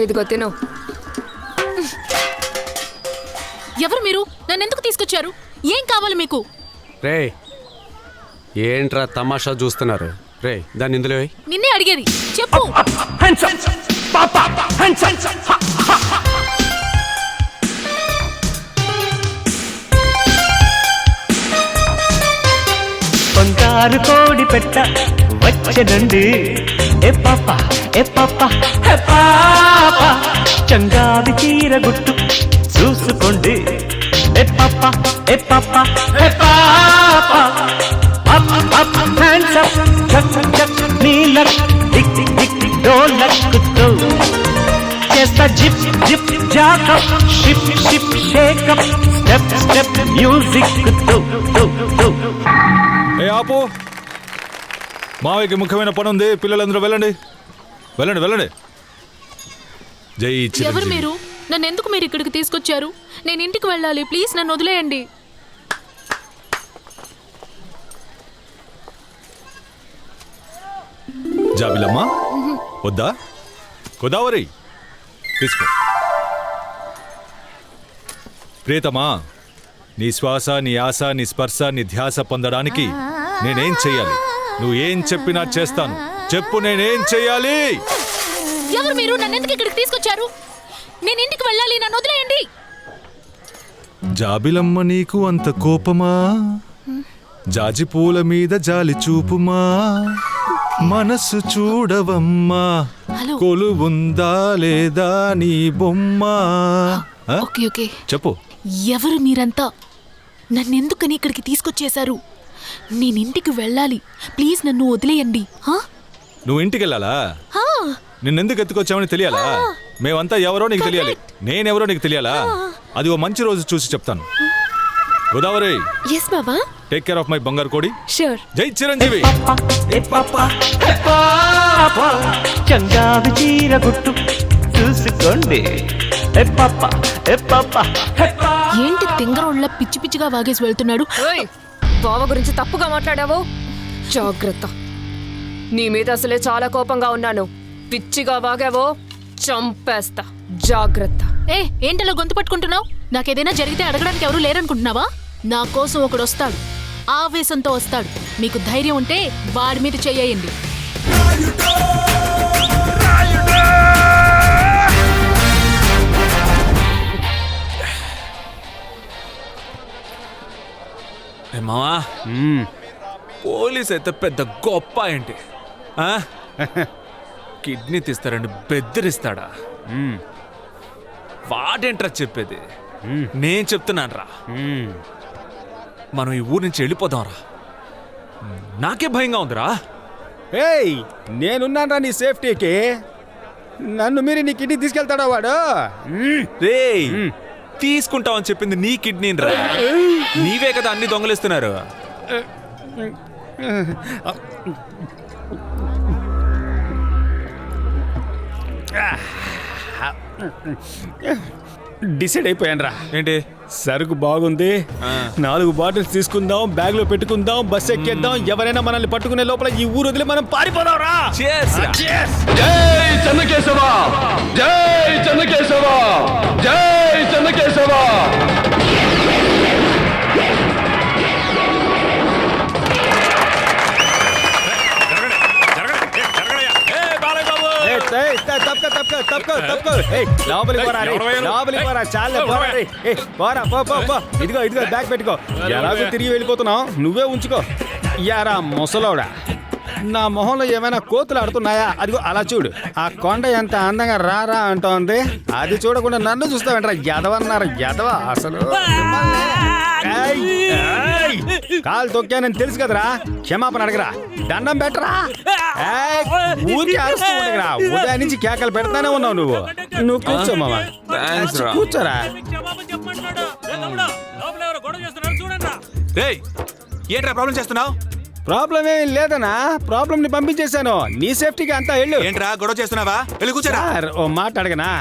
ఇదిగో తిను. ఎవరు మీరు? నన్ను ఎందుకు తీసుకొచ్చారు? ఏం కావాలి మీకు? రే ఏంట్రా తమాషా చూస్తున్నారు? రే దాన్ని ఇందులో వేయ్. నిన్నే అడిగేది, చెప్పు. బంగారు కోడి పెట్ట వచ్చనండి. ఏ పాప ఏ పాప హే పాప, చంగాది చీర గుట్టు చూసుకోండి. ఏ పాప ఏ పాప హే పాప, అప్ అప్ హ్యాండ్స్ అప్, చక్ చక్ నీలక్ టిక్ టిక్ టిక్ డోలక్తో చేస్తా zip zip జాకప్, ship ship shake up, step step music తో తో తో. ఏ ఆపు, మావయ్యకి ముఖ్యమైన పని ఉంది. పిల్లలందరూ వెళ్ళండి వెళ్ళండి వెళ్ళండి. జై ఎవరు చిరంజీవి. మీరు? నన్ను ఎందుకు మీరు ఇక్కడికి తీసుకొచ్చారు? నేను ఇంటికి వెళ్ళాలి, ప్లీజ్ నన్ను వదిలేయండి. జాబిలమ్మా వద్దా? గోదావరి తీసుకో. ప్రియతమా, నీ శ్వాస, నీ ఆశ, నీ స్పర్శ, నీ ధ్యాస పొందడానికి నేనేం చెయ్యాలి? నువ్వు ఏం చెప్పినా చేస్తాను. చెప్పు, నేనేం చెయ్యాలి? ఎవరు మీరు? నన్ను ఎందుకు ఇక్కడికి తీసుకొచ్చారు? నేను ఇంటికి వెళ్ళాలి, నన్ను వదిలేయండి. జాబిలమ్మ నీకు అంత కోపమా? జాజి పూల మీద జాలి చూపుమా, మనసు చూడవమ్మా, హలో. కొలువుందా లేదా నీ బొమ్మ? ఆ? ఓకే ఓకే, చెప్పు. ఎవరు మీరంతా? నన్నెందుకని ఇక్కడికి తీసుకొచ్చేశారు? నేను ఇంటికి వెళ్ళాలి, ప్లీజ్ నన్ను వదిలేయండి. నువ్వు ఇంటికి వెళ్ళాలా? నిన్నెందుకు ఎత్తుకొచ్చామని తెలియాలా? మేమంతా ఎవరో నీకు తెలియాలి, నేనెవరో నీకు తెలియాలా? అది ఓ మంచి రోజు చూసి చెప్తాను. గోదావరి, ఎస్ బాబా, టేక్ కేర్ ఆఫ్ మై బంగారు కోడి. షూర్. జై చిరంజీవి. చంగావి చీర గుట్టు చూసుకోండి. ఏంటి తింగరోళ్ళ పిచ్చి పిచ్చిగా వాగేసి వెళ్తున్నాడు? ఓయ్, బావ గురించి తప్పుగా మాట్లాడావు. జాగ్రత్త, నీ మీద అసలే చాలా కోపంగా ఉన్నాను. పిచ్చిగా వాగావో చంపేస్తా, జాగ్రత్త. ఏంటలా గొంతు పట్టుకుంటున్నావు? నాకేదైనా జరిగితే అడగడానికి ఎవరు లేరనుకుంటున్నావా? నా కోసం ఒకడు వస్తాడు, ఆవేశంతో వస్తాడు. మీకు ధైర్యం ఉంటే వాడి మీద చెయ్యండి. మావా, పోలీస్ అయితే పెద్ద గొప్ప ఏంటి? కిడ్నీ తీస్తారండి బెదిరిస్తాడా? వాడేంట్రా చెప్పేది? నేను చెప్తున్నాను రా, మనం ఈ ఊరి నుంచి వెళ్ళిపోదాం రా. నాకే భయంగా ఉందిరా. ఏయ్, నేనున్నాను రా నీ సేఫ్టీకి. నన్ను మీరు నీ కిడ్నీ తీసుకెళ్తాడా వాడు? రేయ్, తీసుకుంటావని చెప్పింది నీ కిడ్నీ రా. నీవే కదా అన్ని దొంగలిస్తున్నారు. డిసైడ్ అయిపోయాను రా. ఏంటి? సరుకు బాగుంది, 4 బాటిల్స్ తీసుకుందాం, బ్యాగ్ లో పెట్టుకుందాం, బస్ ఎక్కేద్దాం. ఎవరైనా మనల్ని పట్టుకునే లోపల ఈ ఊరు వదిలి మనం పారిపోదాం రా. జై చెన్నకేశవ, జై చెన్నకేశవ, జై చెన్నకేశవ. ఇదిగో ఇదిగో బ్యాగ్ పెట్టుకో. ఎలాగో తిరిగి వెళ్ళిపోతున్నావు, నువ్వే ఉంచుకో. యారా ముసలోడా, నా మొహంలో ఏమైనా కోతులు ఆడుతున్నాయా? అదిగో అలా చూడు. ఆ కొండ ఎంత అందంగా రారా అంటోంది. అది చూడకుండా నన్ను చూస్తావేంట్రా? ఎదవన్నారు ఎదవ అసలు. కాలు తొక్కానని తెలుసు కదరా, క్షమాపణ అడగరా, దండం పెట్టరా. ఊరికి అరుస్తూ ఉండగరా, ఉదయం నుంచి కేకలు పెడతానే ఉన్నావు నువ్వు. నువ్వు కూర్చో మామ, కూర్చోరా. ఏంట్రా ప్రాబ్లం చేస్తున్నావు? ప్రాబ్లం ఏం లేదనా, ప్రాబ్లం ని పంపించేశాను. నీ సేఫ్టీకి అంతా వెళ్ళు. ఏంట్రా గొడవ చేస్తున్నావా? వెళ్ళి కూర్చోరా. ఓ మాట అడగనా?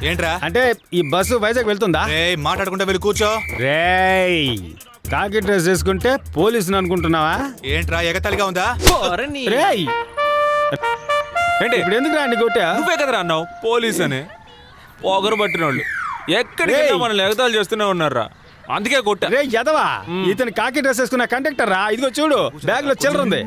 ఏంట్రా అంటే ఈ బస్సు వైజాగ్ వెళ్తుందా? మాట్లాడుకుంటే వెళ్ళి కూర్చో. రేయ్, కాకి డ్రెస్ చేసుకుంటే పోలీసుని అనుకుంటున్నావా? ఏంట్రా ఎగతాళిగా ఉందా? రేయ్, ఏంటి ఇప్పుడు ఎందుకు రాండి కొట్టా నువ్వే కదరా అన్నావు పోలీస్ అని పొగరు పట్టిన వాళ్ళు ఎక్కడికి రేయ్. మనల్ని ఎగతాలు చేస్తూనే ఉన్నారా అందుకే కొట్టా రే యదవా ఇతను కాకి డ్రెస్ వేసుకున్న కండక్టర్ రా ఇదిగో చూడు బ్యాగ్ లో చిల్లర ఉంది